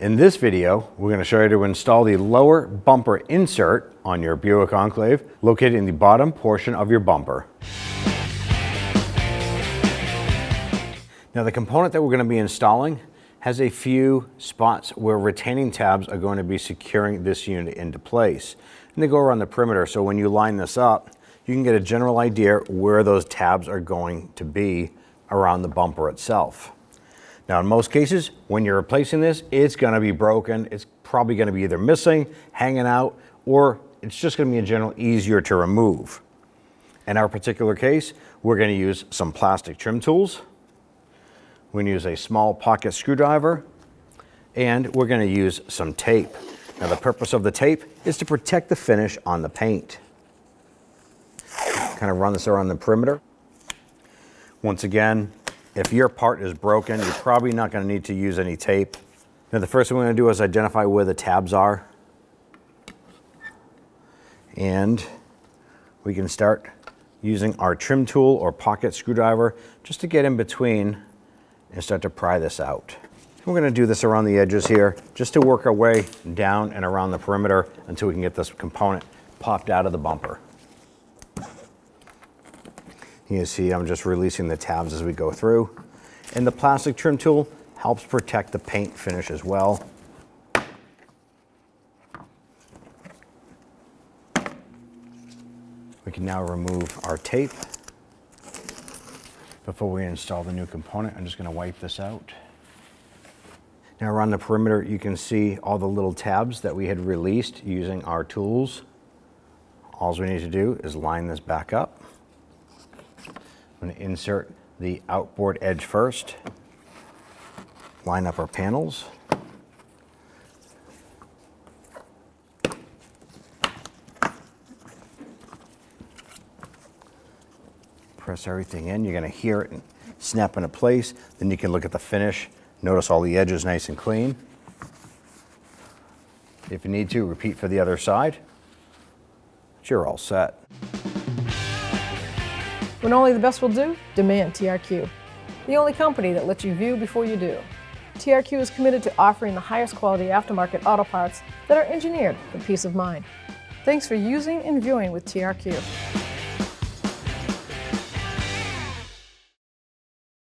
In this video, we're going to show you to install the lower bumper insert on your Buick Enclave, located in the bottom portion of your bumper. Now the component that we're going to be installing has a few spots where retaining tabs are going to be securing this unit into place. And they go around the perimeter, so when you line this up, you can get a general idea where those tabs are going to be around the bumper itself. Now in most cases, when you're replacing this, it's going to be broken. It's probably going to be either missing, hanging out, or it's just going to be in general easier to remove. In our particular case, we're going to use some plastic trim tools. We're going to use a small pocket screwdriver, and we're going to use some tape. Now the purpose of the tape is to protect the finish on the paint. Kind of run this around the perimeter. Once again, if your part is broken, you're probably not going to need to use any tape. Now the first thing we're going to do is identify where the tabs are. And we can start using our trim tool or pocket screwdriver just to get in between and start to pry this out. We're going to do this around the edges here just to work our way down and around the perimeter until we can get this component popped out of the bumper. You can see I'm just releasing the tabs as we go through. And the plastic trim tool helps protect the paint finish as well. We can now remove our tape. Before we install the new component, I'm just going to wipe this out. Now around the perimeter, you can see all the little tabs that we had released using our tools. All we need to do is line this back up. I'm going to insert the outboard edge first. Line up our panels. Press everything in. You're going to hear it snap into place. Then you can look at the finish. Notice all the edges nice and clean. If you need to, repeat for the other side. You're all set. When only the best will do, demand TRQ. The only company that lets you view before you do. TRQ is committed to offering the highest quality aftermarket auto parts that are engineered for peace of mind. Thanks for using and viewing with TRQ.